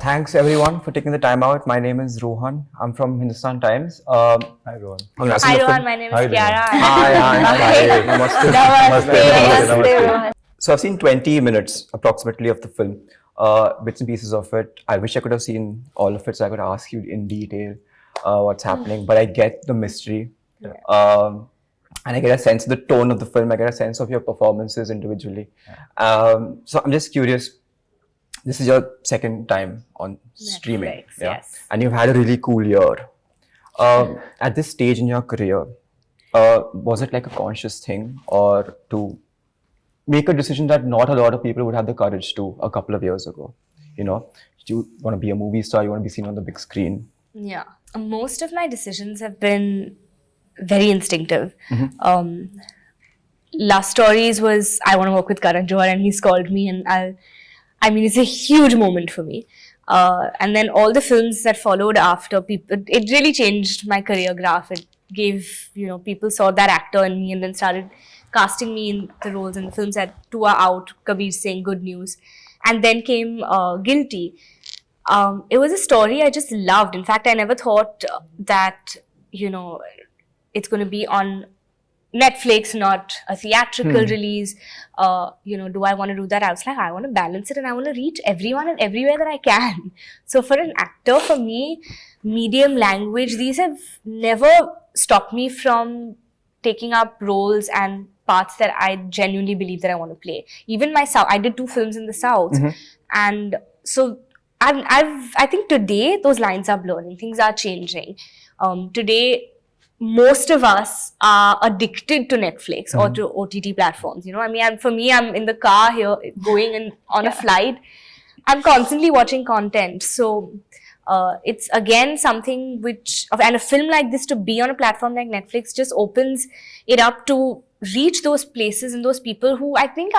Thanks everyone for taking the time out. My name is Rohan. I'm from Hindustan Times. Hi Rohan. Hi Rohan, my name is Kiara. Hi. Namaste, Rohan. So I've seen 20 minutes approximately of the film, bits and pieces of it. I wish I could have seen all of it so I could ask you in detail what's happening. But I get the mystery. And I get a sense of the tone of the film. I get a sense of your performances individually. So I'm just curious. This is your second time on streaming. Netflix, yes. And you've had a really cool year. At this stage in your career, was it like a conscious thing or to make a decision that not a lot of people would have the courage to a couple of years ago? You know, you want to be a movie star, you want to be seen on the big screen. Yeah. Most of my decisions have been very instinctive. Last Stories was, I want to work with Karan Johar, and he's called me, and it's a huge moment for me. And then all the films that followed after, it really changed my career graph. It gave, people saw that actor in me and then started casting me in the roles in the films that two are out, Kabir Singh, Good News. And then came Guilty. It was a story I just loved. In fact, I never thought that, it's going to be on Netflix, not a theatrical release. Do I want to do that? I was like, I want to balance it and I want to reach everyone and everywhere that I can. So for an actor, for me, medium, language, these have never stopped me from taking up roles and parts that I genuinely believe that I want to play. Even myself, I did 2 films in the South. And so I think today those lines are blurring. Things are changing. Today, most of us are addicted to Netflix or to OTT platforms. For me, I'm in the car here, going on a flight. I'm constantly watching content. So it's again something and a film like this to be on a platform like Netflix just opens it up to reach those places and those people who I think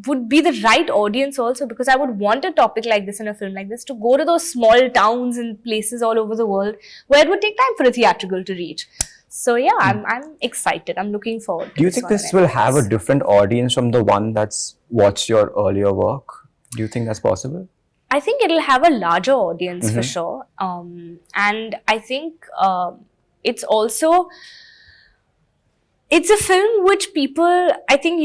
would be the right audience also, because I would want a topic like this in a film like this to go to those small towns and places all over the world where it would take time for a theatrical to reach. So yeah, I'm excited. I'm looking forward to Do you think this will have a different audience from the one that's watched your earlier work? Do you think that's possible? I think it'll have a larger audience for sure. And I think it's also, it's a film which people, I think,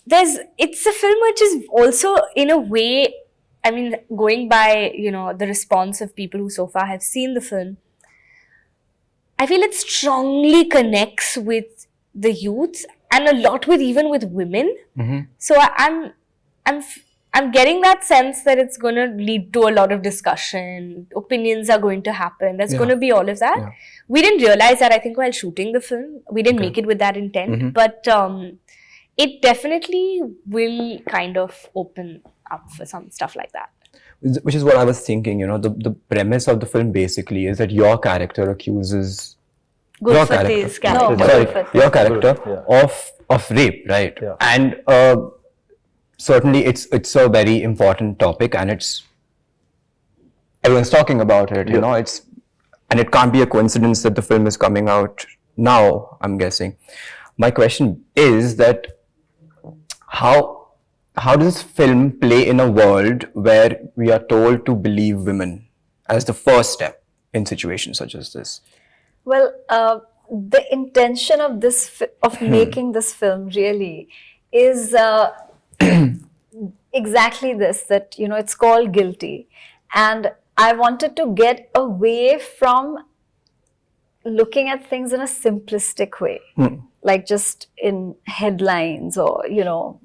it's a film which is also in a way, going by, the response of people who so far have seen the film, I feel it strongly connects with the youth and a lot even with women. So I'm getting that sense that it's going to lead to a lot of discussion. Opinions are going to happen. There's going to be all of that. Yeah. We didn't realize that, I think, while shooting the film. We didn't make it with that intent. But it definitely will kind of open up for some stuff like that. Which is what I was thinking, the premise of the film basically is that your character accuses Gurfateh's character. Your character of rape, right? Yeah. And certainly it's a very important topic, and everyone's talking about it, and it can't be a coincidence that the film is coming out now, I'm guessing. My question is that how does this film play in a world where we are told to believe women as the first step in situations such as this? Well, the intention of making this film really is exactly this, that, it's called Guilty. And I wanted to get away from looking at things in a simplistic way. Like just in headlines or,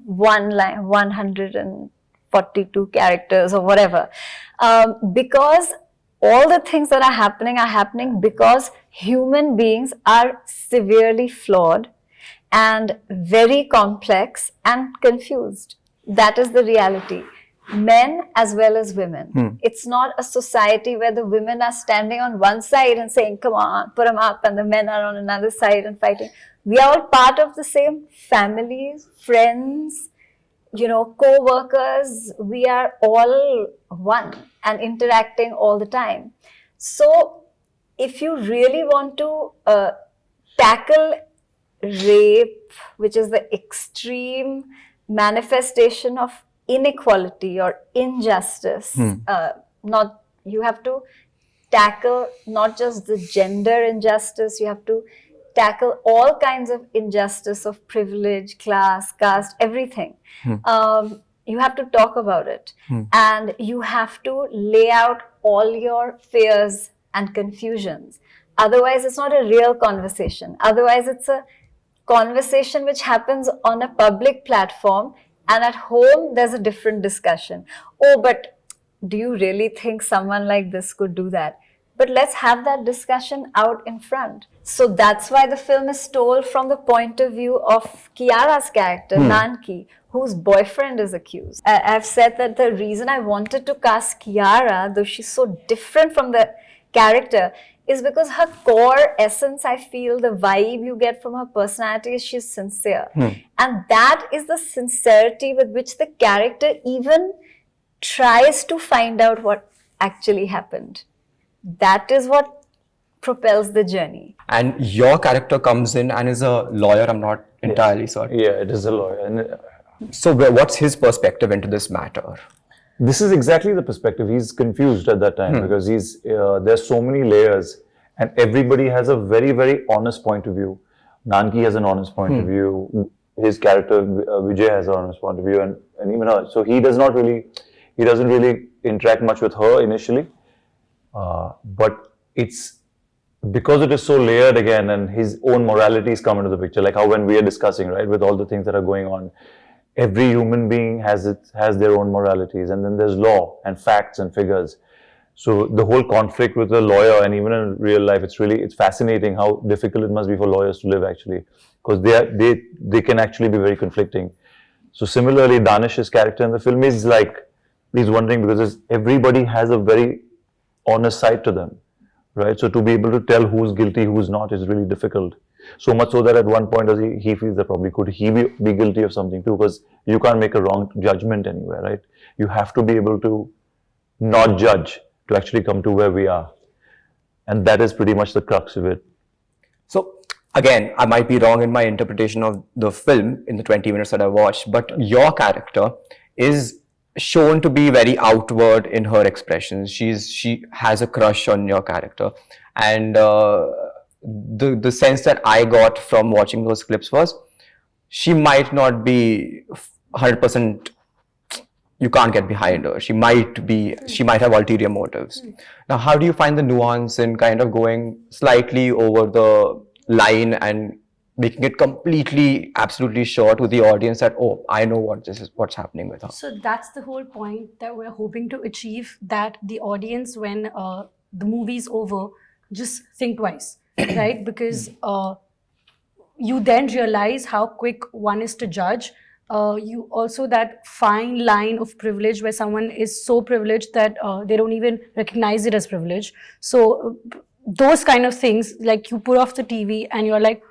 one line, 142 characters or whatever. Because all the things that are happening because human beings are severely flawed and very complex and confused. That is the reality. Men as well as women. It's not a society where the women are standing on one side and saying, come on, put them up, and the men are on another side and fighting. We are all part of the same families, friends, co-workers. We are all one and interacting all the time. So if you really want to tackle rape, which is the extreme manifestation of inequality or injustice. You have to tackle not just the gender injustice, you have to tackle all kinds of injustice of privilege, class, caste, everything. You have to talk about it, and you have to lay out all your fears and confusions. Otherwise, it's not a real conversation. Otherwise, it's a conversation which happens on a public platform, and at home, there's a different discussion. Oh, but do you really think someone like this could do that? But let's have that discussion out in front. So that's why the film is told from the point of view of Kiara's character, Nanki, whose boyfriend is accused. I've said that the reason I wanted to cast Kiara, though she's so different from the character, is because her core essence, I feel, the vibe you get from her personality is she's sincere. And that is the sincerity with which the character even tries to find out what actually happened. That is what propels the journey. And your character comes in and is a lawyer, I'm not entirely certain. Yeah, it is a lawyer. And So what's his perspective into this matter? this is exactly the perspective. He's confused at that time because there's so many layers, and everybody has a very, very honest point of view. Nanki has an honest point of view. His character Vijay has an honest point of view, and even her. So he doesn't really interact much with her initially, but it's because it is so layered again, and his own moralities come into the picture. Like how when we are discussing, right, with all the things that are going on. Every human being has their own moralities, and then there's law and facts and figures. So the whole conflict with the lawyer, and even in real life, it's fascinating how difficult it must be for lawyers to live actually, because they can actually be very conflicting. So similarly, Danish's character in the film is like he's wondering because everybody has a very honest side to them, right? So to be able to tell who's guilty, who's not is really difficult. So much so that at one point he feels that probably could he be guilty of something too, because you can't make a wrong judgment anywhere, right? You have to be able to not judge to actually come to where we are. And that is pretty much the crux of it. So again, I might be wrong in my interpretation of the film in the 20 minutes that I watched, but your character is shown to be very outward in her expressions. She has a crush on your character, and the sense that I got from watching those clips was she might not be 100%, you can't get behind her. She might have ulterior motives. Now, how do you find the nuance in kind of going slightly over the line and making it completely, absolutely sure to the audience that, oh, I know what's happening with her? So that's the whole point that we're hoping to achieve, that the audience, when the movie's over, just think twice. Right, because you then realize how quick one is to judge. You also that fine line of privilege where someone is so privileged that they don't even recognize it as privilege. So those kind of things, like you put off the TV and you're like,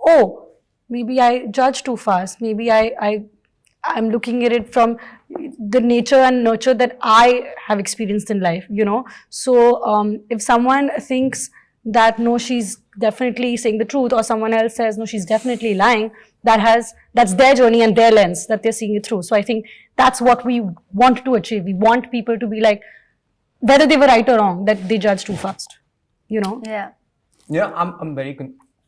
oh, maybe I judge too fast. Maybe I'm looking at it from the nature and nurture that I have experienced in life, you know. So if someone thinks that no, she's definitely saying the truth, or someone else says no, she's definitely lying, that's their journey and their lens that they're seeing it through. So I think that's what we want to achieve. We want people to be like, whether they were right or wrong, that they judge too fast, you know. Yeah, I'm very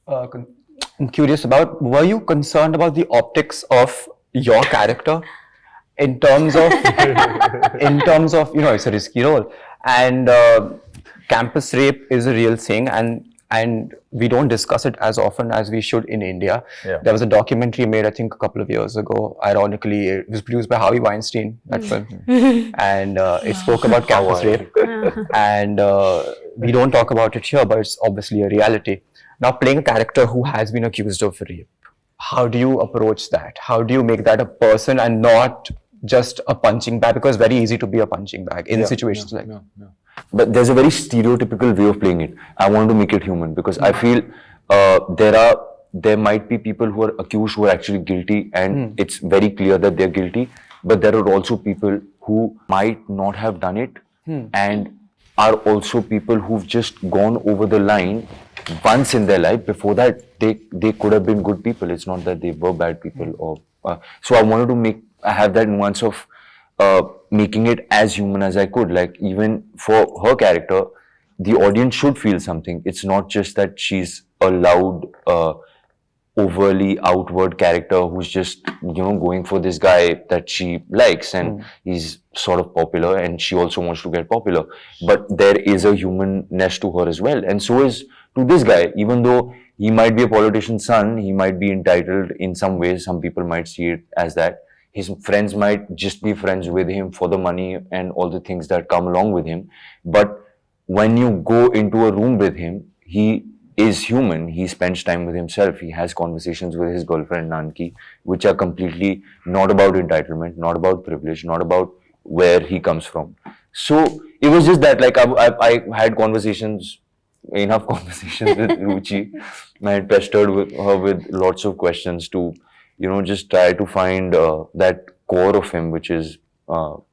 I'm curious about, were you concerned about the optics of your character in terms of you know, it's a risky role, and campus rape is a real thing, and we don't discuss it as often as we should in India. Yeah. There was a documentary made, I think, a couple of years ago. Ironically, it was produced by Harvey Weinstein, that film, and it spoke about campus rape. And we don't talk about it here, but it's obviously a reality. Now, playing a character who has been accused of rape, how do you approach that? How do you make that a person and not just a punching bag? Because it's very easy to be a punching bag in situations like that. But there's a very stereotypical way of playing it. I want to make it human because I feel there might be people who are accused who are actually guilty, and it's very clear that they're guilty. But there are also people who might not have done it, and are also people who've just gone over the line once in their life. Before that, they could have been good people. It's not that they were bad people. Or so I wanted to have that nuance of making it as human as I could. Like even for her character, the audience should feel something. It's not just that she's a loud, overly outward character who's just going for this guy that she likes, and he's sort of popular, and she also wants to get popular. But there is a humanness to her as well, and so is to this guy. Even though he might be a politician's son, he might be entitled in some ways. Some people might see it as that. His friends might just be friends with him for the money and all the things that come along with him. But when you go into a room with him, he is human. He spends time with himself. He has conversations with his girlfriend Nanki, which are completely not about entitlement, not about privilege, not about where he comes from. So it was just that, like, I had enough conversations with Ruchi. I had pestered with her with lots of questions to, just try to find that core of him, which is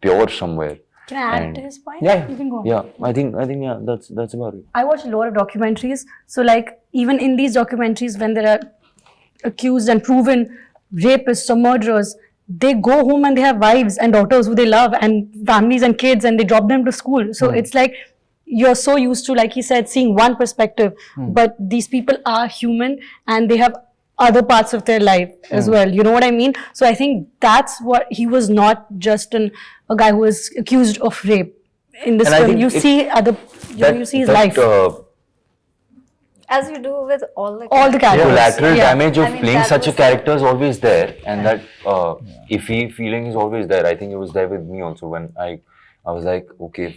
pure somewhere. Can I add to his point? Yeah, You can go on. yeah. I think yeah, that's about it. I watch a lot of documentaries. So like even in these documentaries, when there are accused and proven rapists or murderers, they go home and they have wives and daughters who they love and families and kids, and they drop them to school. So it's like you're so used to, like he said, seeing one perspective, but these people are human and they have other parts of their life as well. You know what I mean? So I think that's what he was not just a guy who was accused of rape in this And I film. think You it- see other, you see his life. As you do with all the All the characters. Collateral Yeah. damage of I mean, playing that such a was character is always there, and that iffy feeling is always there. I think it was there with me also when I was like, okay, if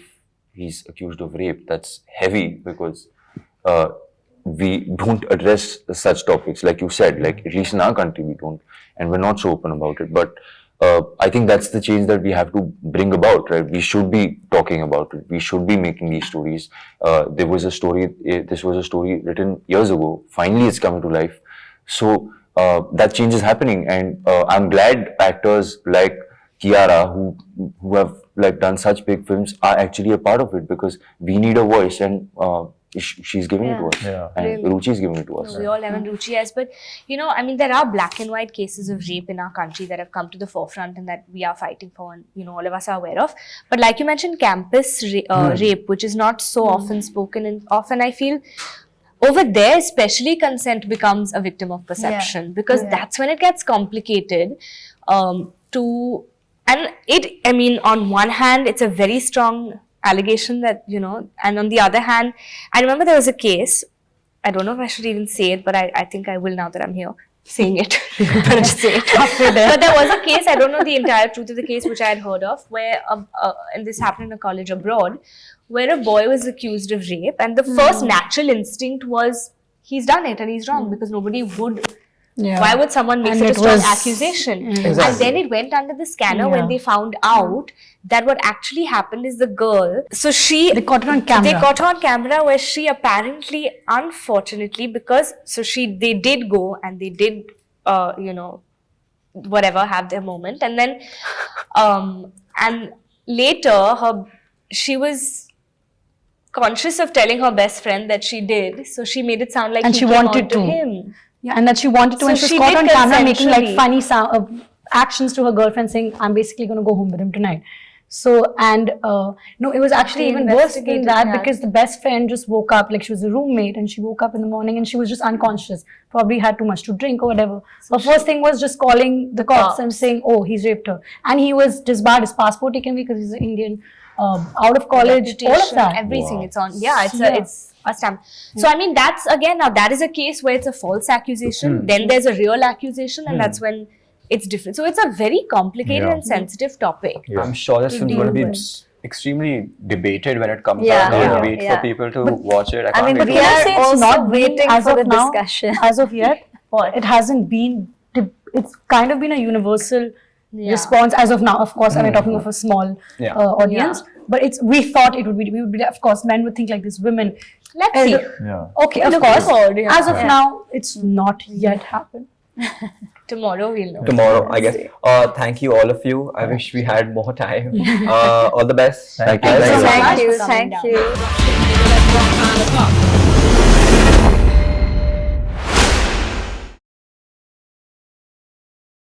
he's accused of rape, that's heavy, because we don't address such topics, like you said, like at least in our country we don't, and we're not so open about it. But I think that's the change that we have to bring about, right? We should be talking about it. We should be making these stories. This was a story written years ago. Finally, it's coming to life. So that change is happening, and I'm glad actors like Kiara, who have like done such big films, are actually a part of it, because we need a voice, and she's giving it to us, and Ruchi is giving it to us. We all have, and Ruchi has, but there are black and white cases of rape in our country that have come to the forefront and that we are fighting for, and all of us are aware of. But like you mentioned, campus rape, which is not so often spoken, and often I feel over there, especially, consent becomes a victim of perception, because that's when it gets complicated. On one hand, it's a very strong allegation that, and on the other hand, I remember there was a case, I don't know if I should even say it, but I think I will now that I'm here saying it. I'll just say it. But there was a case, I don't know the entire truth of the case, which I had heard of, where, and this happened in a college abroad, where a boy was accused of rape, and the first natural instinct was, he's done it and he's wrong, because nobody would. Yeah. Why would someone make And such a it strong was- accusation? Exactly. And then it went under the scanner when they found out that what actually happened is the girl. So they caught her on camera. They caught her on camera, where she apparently, unfortunately, because they did go and they did, whatever, have their moment, and then, and later she was conscious of telling her best friend that she did, so she made it sound like And he she came wanted on to to. him. Yeah, and that she wanted to, So and she was she caught did on camera making like consensually. funny actions to her girlfriend, saying, "I'm basically going to go home with him tonight." So, and no, it was actually They even worse than investigated that, that. because the best friend just woke up, like she was a roommate, and she woke up in the morning and she was just unconscious, probably had too much to drink or whatever. Her first thing was just calling the cops and saying, "Oh, he's raped her," and he was disbarred, his passport taken away because he's an Indian, out of college, all of Reputation, that. everything. Wow. It's on. Yeah, it's a stamp. So I mean, that's again, now that is a case where it's a false accusation. Then there's a real accusation, and that's when it's different. So it's a very complicated and sensitive topic. Yeah. I'm sure this film's going to be deal extremely debated when it comes Yeah. out. I can't Yeah. wait Yeah. for people to watch it. I I can't mean, wait but to we watch are it. It's also not waiting been, as for of the now, discussion. as of yet, it hasn't been, it's kind of been a universal response as of now. Of course, I'm talking of a small Yeah. audience, but we thought it would be, of course, men would think like this, women. Let's see. Yeah. Okay, of Looking course. forward, yeah. As of now, it's not yet happened. Tomorrow we'll know. Tomorrow, I guess. Thank you, all of you. I wish we had more time. All the best. Thank you. Thank you so much. Thank you. for coming Thank down. you.